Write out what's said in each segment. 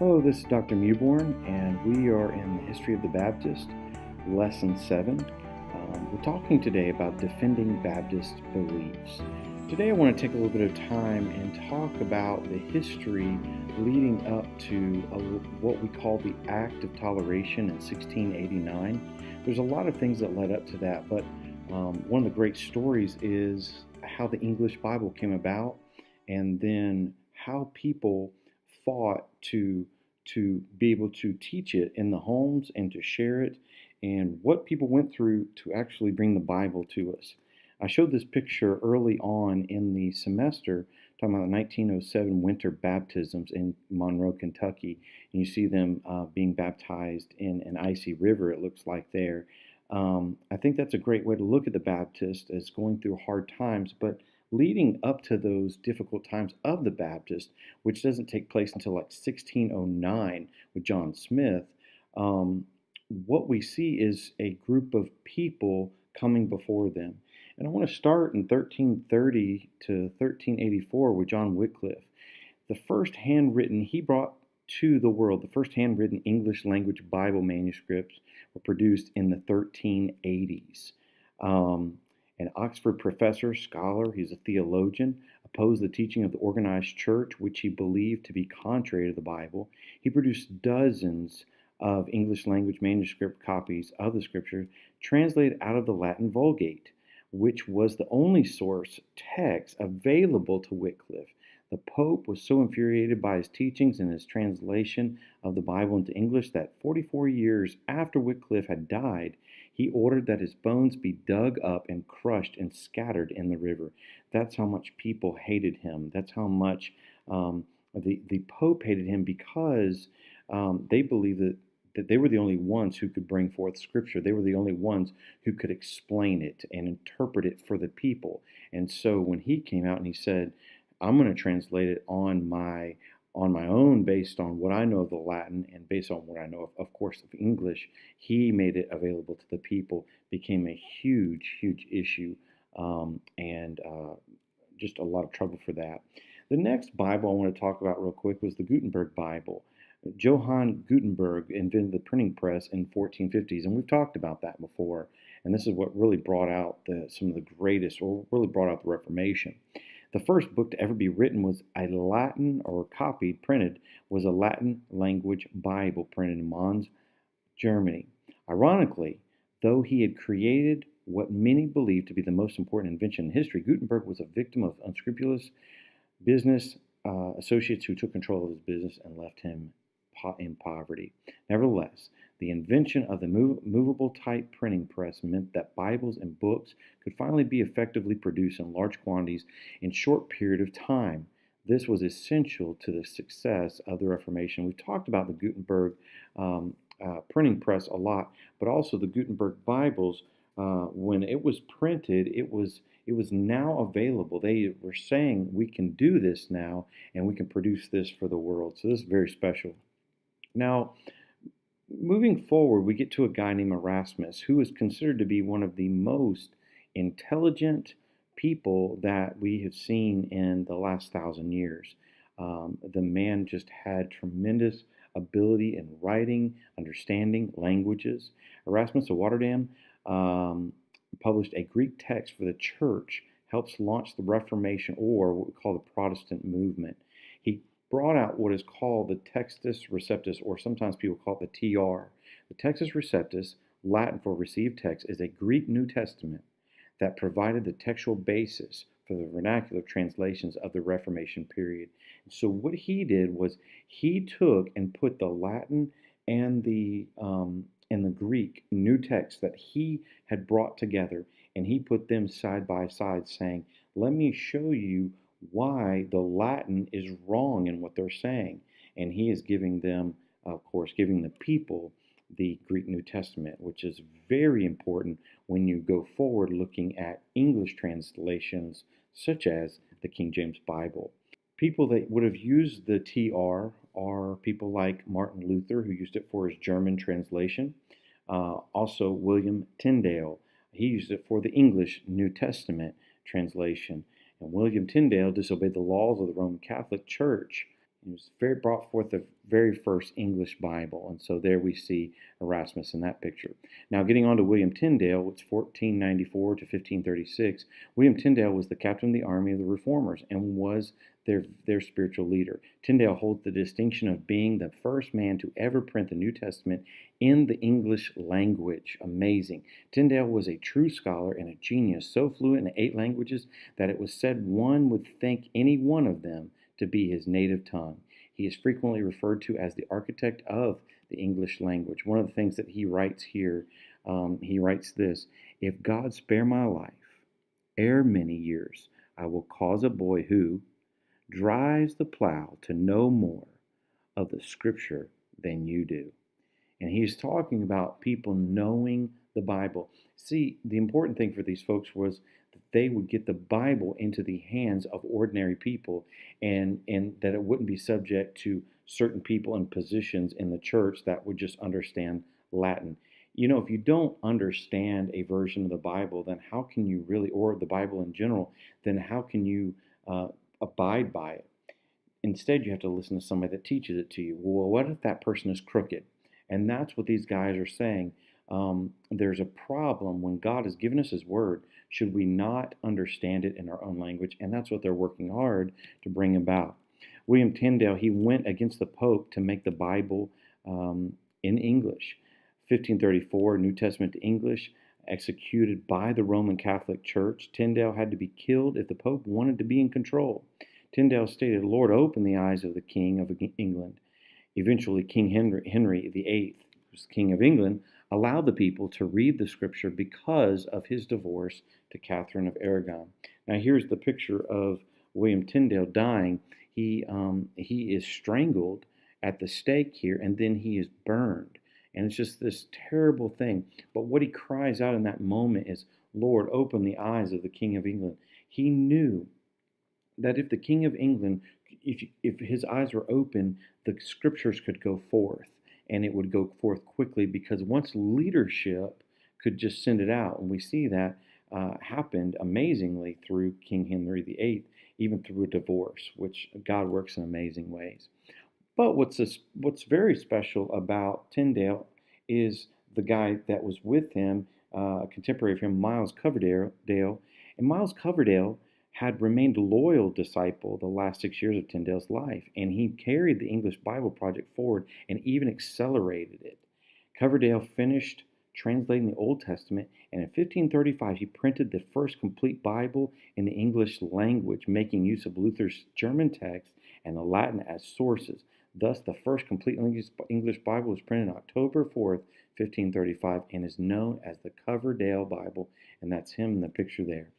Hello, this is Dr. Mewborn, and we are in the History of the Baptist, Lesson 7. We're talking today about defending Baptist beliefs. Today I want to take a little bit of time and talk about the history leading up to what we call the Act of Toleration in 1689. There's a lot of things that led up to that, but one of the great stories is how the English Bible came about, and then how people fought to be able to teach it in the homes and to share it, and what people went through to actually bring the Bible to us. I showed this picture early on in the semester, talking about the 1907 winter baptisms in Monroe, Kentucky, and you see them being baptized in an icy river, it looks like there. I think that's a great way to look at the Baptist as going through hard times, but leading up to those difficult times of the Baptist, which doesn't take place until like 1609 with John Smith, what we see is a group of people coming before them. And I want to start in 1330 to 1384 with John Wycliff. The first handwritten, he brought to the world, the first handwritten English language Bible manuscripts were produced in the 1380s. An Oxford professor, scholar, he's a theologian, opposed the teaching of the organized church, which he believed to be contrary to the Bible. He produced dozens of English language manuscript copies of the scriptures translated out of the Latin Vulgate, which was the only source text available to Wycliffe. The Pope was so infuriated by his teachings and his translation of the Bible into English that 44 years after Wycliffe had died, he ordered that his bones be dug up and crushed and scattered in the river. That's how much people hated him. That's how much the Pope hated him, because they believed that they were the only ones who could bring forth Scripture. They were the only ones who could explain it and interpret it for the people. And so when he came out and he said, I'm going to translate it on my own based on what I know of the Latin and based on what I know of course, of English, he made it available to the people, became a huge, huge issue, and just a lot of trouble for that. The next Bible I want to talk about real quick was the Gutenberg Bible. Johann Gutenberg invented the printing press in 1450s, and we've talked about that before, and this is what really brought out some of the greatest, or really brought out the Reformation. The first book to ever be written was a Latin, or copied, printed, was a Latin language Bible printed in Mons, Germany. Ironically, though he had created what many believed to be the most important invention in history, Gutenberg was a victim of unscrupulous business associates who took control of his business and left him in poverty. Nevertheless, the invention of the movable type printing press meant that Bibles and books could finally be effectively produced in large quantities in a short period of time. This was essential to the success of the Reformation. We've talked about the Gutenberg printing press a lot, but also the Gutenberg Bibles. When it was printed, it was now available. They were saying, we can do this now, and we can produce this for the world. So this is very special. Now, moving forward, we get to a guy named Erasmus, who is considered to be one of the most intelligent people that we have seen in the last 1,000 years. The man just had tremendous ability in writing, understanding languages. Erasmus of Rotterdam published a Greek text for the church, helps launch the Reformation, or what we call the Protestant movement. He brought out what is called the Textus Receptus, or sometimes people call it the TR. The Textus Receptus, Latin for received text, is a Greek New Testament that provided the textual basis for the vernacular translations of the Reformation period. And so what he did was he took and put the Latin and the Greek new text that he had brought together, and he put them side by side, saying, let me show you why the Latin is wrong in what they're saying. And he is giving them, of course, giving the people the Greek New Testament, which is very important when you go forward looking at English translations such as the King James Bible. People that would have used the TR are people like Martin Luther, who used it for his German translation. Also William Tyndale, he used it for the English New Testament translation. And William Tyndale disobeyed the laws of the Roman Catholic Church He was brought forth the very first English Bible. And so there we see Erasmus in that picture. Now, getting on to William Tyndale, it's 1494 to 1536. William Tyndale was the captain of the army of the Reformers and was their spiritual leader. Tyndale holds the distinction of being the first man to ever print the New Testament in the English language. Amazing. Tyndale was a true scholar and a genius, so fluent in 8 languages that it was said one would think any one of them to be his native tongue. He is frequently referred to as the architect of the English language. One of the things that he writes here, he writes this: "If God spare my life, ere many years, I will cause a boy who drives the plow to know more of the Scripture than you do." And he's talking about people knowing the Bible. See, the important thing for these folks was that they would get the Bible into the hands of ordinary people, and that it wouldn't be subject to certain people and positions in the church that would just understand Latin. You know, if you don't understand a version of the Bible, then how can you really, or the Bible in general, then how can you abide by it? Instead, you have to listen to somebody that teaches it to you. Well, what if that person is crooked? And that's what these guys are saying. There's a problem when God has given us His Word. Should we not understand it in our own language? And that's what they're working hard to bring about. William Tyndale, he went against the Pope to make the Bible in English. 1534, New Testament to English, executed by the Roman Catholic Church. Tyndale had to be killed if the Pope wanted to be in control. Tyndale stated, "Lord, open the eyes of the King of England." Eventually, King Henry VIII, who's King of England, allowed the people to read the Scripture because of his divorce to Catherine of Aragon. Now, here's the picture of William Tyndale dying. He is strangled at the stake here, and then he is burned. And it's just this terrible thing. But what he cries out in that moment is, "Lord, open the eyes of the King of England." He knew that if the King of England, if his eyes were open, the Scriptures could go forth, and it would go forth quickly, because once leadership could just send it out, and we see that happened amazingly through King Henry VIII, even through a divorce, which God works in amazing ways. But what's very special about Tyndale is the guy that was with him, a contemporary of him, Myles Coverdale. And Myles Coverdale had remained a loyal disciple the last 6 years of Tyndale's life, and he carried the English Bible project forward and even accelerated it. Coverdale finished translating the Old Testament, and in 1535 he printed the first complete Bible in the English language, making use of Luther's German text and the Latin as sources. Thus, the first complete English Bible was printed on October 4th, 1535, and is known as the Coverdale Bible, and that's him in the picture there.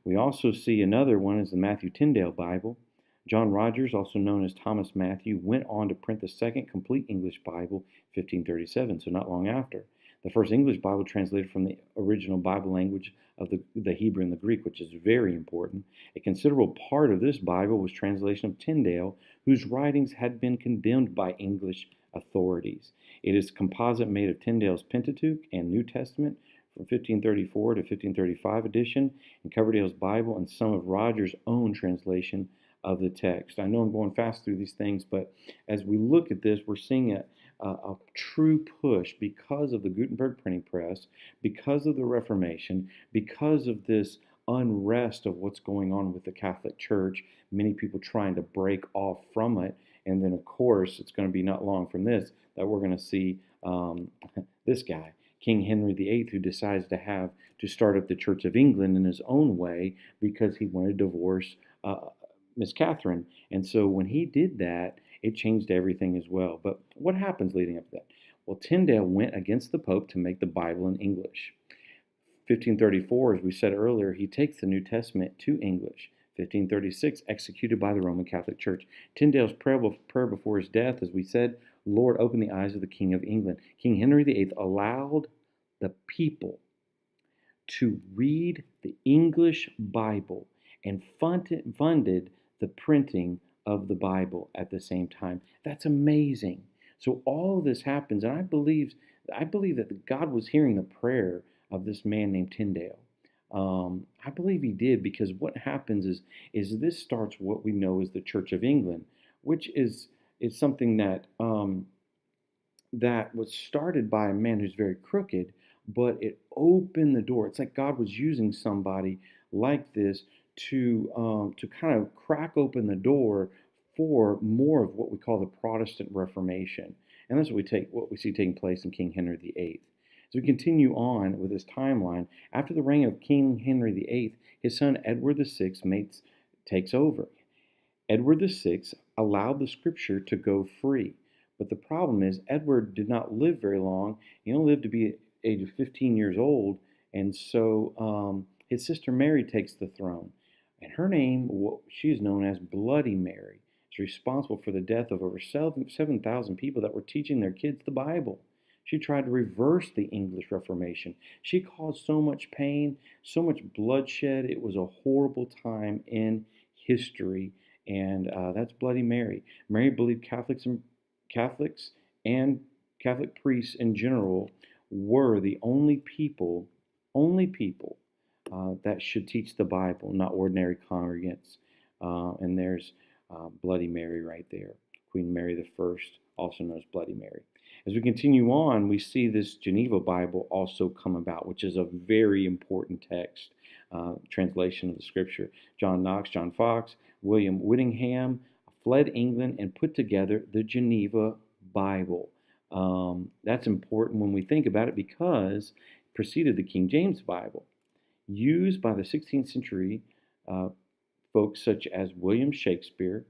We also see another one is the Matthew Tyndale Bible. John Rogers, also known as Thomas Matthew, went on to print the second complete English Bible, 1537, so not long after. The first English Bible translated from the original Bible language of the Hebrew and the Greek, which is very important. A considerable part of this Bible was translation of Tyndale, whose writings had been condemned by English authorities. It is a composite made of Tyndale's Pentateuch and New Testament from 1534 to 1535 edition, and Coverdale's Bible, and some of Rogers' own translation of the text. I know I'm going fast through these things, but as we look at this, we're seeing a true push because of the Gutenberg printing press, because of the Reformation, because of this unrest of what's going on with the Catholic Church, many people trying to break off from it. And then, of course, it's going to be not long from this that we're going to see this guy, King Henry VIII, who decides to start up the Church of England in his own way because he wanted to divorce Miss Catherine. And so when he did that, it changed everything as well. But what happens leading up to that? Well, Tyndale went against the Pope to make the Bible in English. 1534, as we said earlier, he takes the New Testament to English. 1536, executed by the Roman Catholic Church. Tyndale's prayer before his death, as we said, "Lord, open the eyes of the King of England." King Henry VIII allowed the people to read the English Bible and funded the printing of the Bible at the same time. That's amazing. So all of this happens, and I believe that God was hearing the prayer of this man named Tyndale. I believe he did, because what happens is this starts what we know as the Church of England. which is something that was started by a man who's very crooked, but it opened the door. It's like God was using somebody like this to kind of crack open the door for more of what we call the Protestant Reformation, and that's what we see taking place in King Henry VIII. As we continue on with this timeline, after the reign of King Henry VIII, his son Edward VI takes over. Edward VI allowed the scripture to go free. But the problem is, Edward did not live very long. He only lived to be the age of 15 years old. And so his sister Mary takes the throne. And her name, she is known as Bloody Mary. She's responsible for the death of over 7,000 people that were teaching their kids the Bible. She tried to reverse the English Reformation. She caused so much pain, so much bloodshed. It was a horrible time in history. And that's Bloody Mary. Mary believed Catholics and Catholic priests in general were the only people that should teach the Bible, not ordinary congregants. And there's Bloody Mary right there, Queen Mary the First, also known as Bloody Mary. As we continue on, we see this Geneva Bible also come about, which is a very important text, translation of the Scripture. John Knox, John Fox, William Whittingham fled England and put together the Geneva Bible. That's important when we think about it because it preceded the King James Bible, used by the 16th century folks such as William Shakespeare,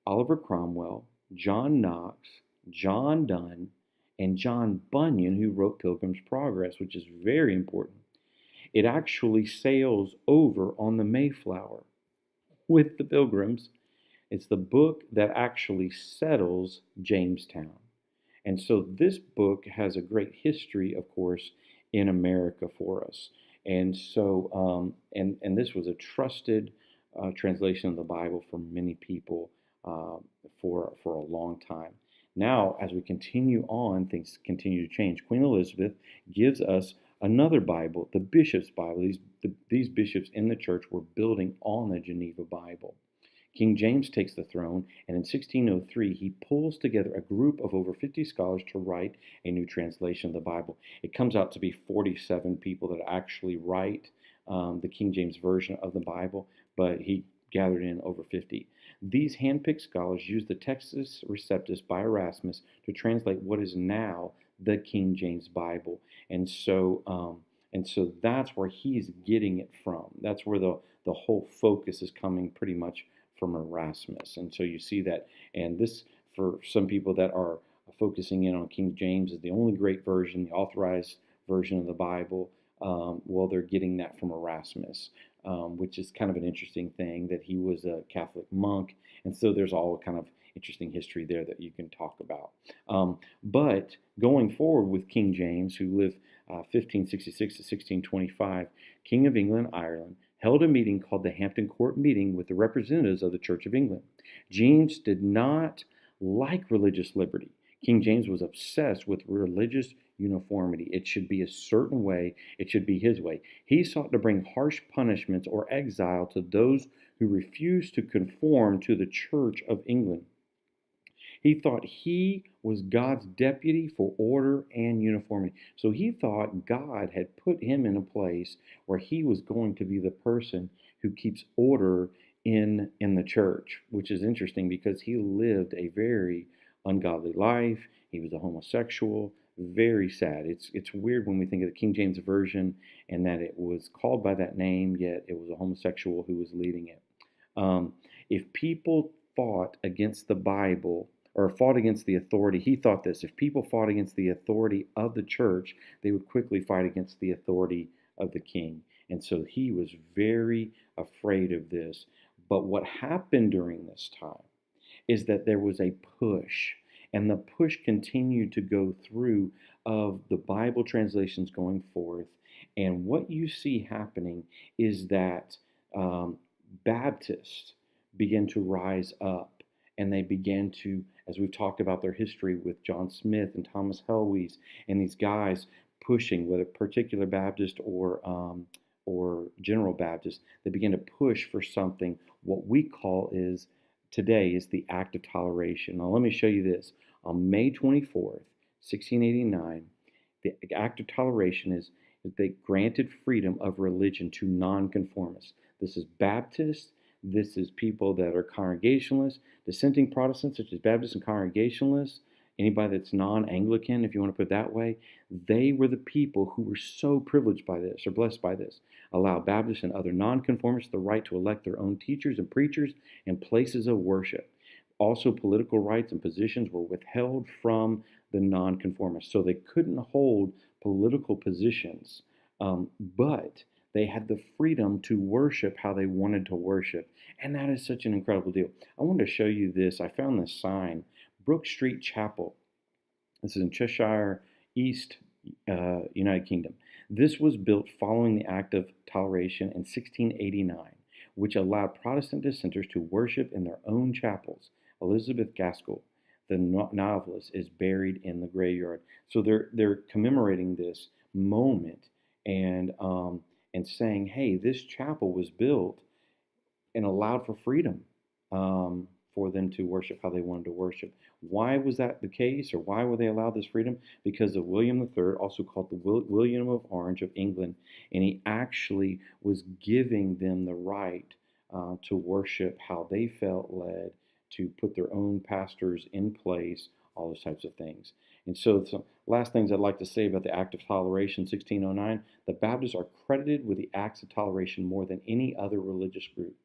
Oliver Cromwell, John Knox, John Donne, and John Bunyan, who wrote Pilgrim's Progress, which is very important. It actually sails over on the Mayflower with the Pilgrims. It's the book that actually settles Jamestown. And so this book has a great history, of course, in America for us. And so, and this was a trusted translation of the Bible for many people for a long time. Now, as we continue on, things continue to change. Queen Elizabeth gives us another Bible, the Bishop's Bible. These bishops in the church were building on the Geneva Bible. King James takes the throne, and in 1603, he pulls together a group of over 50 scholars to write a new translation of the Bible. It comes out to be 47 people that actually write the King James Version of the Bible, but he gathered in over 50. These handpicked scholars used the Textus Receptus by Erasmus to translate what is now the King James Bible. And so that's where he's getting it from. That's where the whole focus is coming pretty much from Erasmus. And so you see that, and this, for some people that are focusing in on King James, is the only great version, the authorized version of the Bible. Well, they're getting that from Erasmus, which is kind of an interesting thing, that he was a Catholic monk. And so there's all kind of interesting history there that you can talk about. But going forward with King James, who lived 1566 to 1625, King of England and Ireland, held a meeting called the Hampton Court Meeting with the representatives of the Church of England. James did not like religious liberty. King James was obsessed with religious uniformity. It should be a certain way. It should be his way. He sought to bring harsh punishments or exile to those who refused to conform to the Church of England. He thought he was God's deputy for order and uniformity. So he thought God had put him in a place where he was going to be the person who keeps order in the church, which is interesting because he lived a very ungodly life. He was a homosexual. Very sad. It's weird when we think of the King James Version and that it was called by that name, yet it was a homosexual who was leading it. If people fought against the Bible, or fought against the authority, he thought this: if people fought against the authority of the church, they would quickly fight against the authority of the king. And so he was very afraid of this. But what happened during this time is that there was a push, and the push continued to go through of the Bible translations going forth. And what you see happening is that Baptists begin to rise up, and they began to, as we've talked about their history with John Smith and Thomas Helwys and these guys pushing, whether particular Baptist or General Baptist, they began to push for something, what we call is today is the Act of Toleration. Now, let me show you this. On May 24th, 1689, the Act of Toleration is they granted freedom of religion to nonconformists. This is Baptists. This is people that are Congregationalists, dissenting Protestants such as Baptists and Congregationalists, anybody that's non-Anglican, if you want to put it that way. They were the people who were so privileged by this or blessed by this. Allow Baptists and other nonconformists the right to elect their own teachers and preachers and places of worship. Also, political rights and positions were withheld from the nonconformists, so they couldn't hold political positions, but they had the freedom to worship how they wanted to worship. And that is such an incredible deal. I wanted to show you this. I found this sign, Brook Street Chapel. This is in Cheshire, East, United Kingdom. This was built following the Act of Toleration in 1689, which allowed Protestant dissenters to worship in their own chapels. Elizabeth Gaskell, the novelist, is buried in the graveyard. So they're commemorating this moment and saying, hey, this chapel was built and allowed for freedom for them to worship how they wanted to worship. Why was that the case, or why were they allowed this freedom? Because of William III, also called the William of Orange of England, and he actually was giving them the right to worship how they felt led, to put their own pastors in place, all those types of things. And so last things I'd like to say about the Act of Toleration, 1609, the Baptists are credited with the Acts of Toleration more than any other religious group.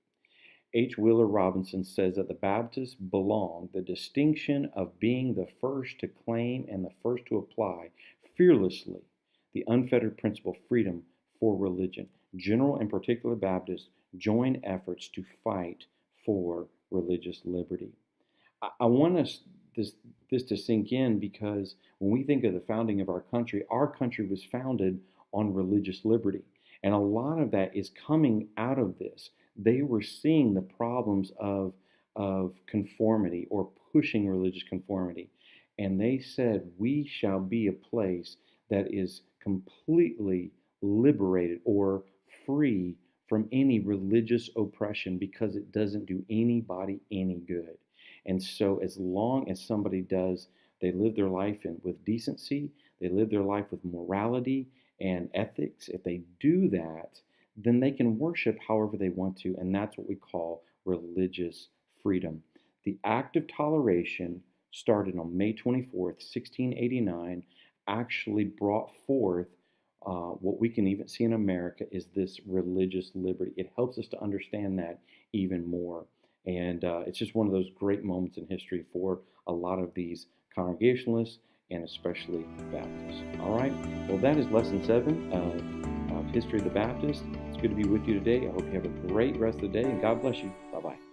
H. Wheeler Robinson says that the Baptists belong the distinction of being the first to claim and the first to apply fearlessly the unfettered principle of freedom for religion. General and particular Baptists join efforts to fight for religious liberty. I want this to sink in, because when we think of the founding of our country was founded on religious liberty. And a lot of that is coming out of this. They were seeing the problems of conformity, or pushing religious conformity. And they said, we shall be a place that is completely liberated or free from any religious oppression, because it doesn't do anybody any good. And so as long as somebody does, they live their life with decency, they live their life with morality and ethics, if they do that, then they can worship however they want to, and that's what we call religious freedom. The Act of Toleration started on May 24th, 1689, actually brought forth what we can even see in America is this religious liberty. It helps us to understand that even more. And it's just one of those great moments in history for a lot of these Congregationalists and especially Baptists. All right, well, that is lesson 7 of History of the Baptist. It's good to be with you today. I hope you have a great rest of the day, and God bless you. Bye-bye.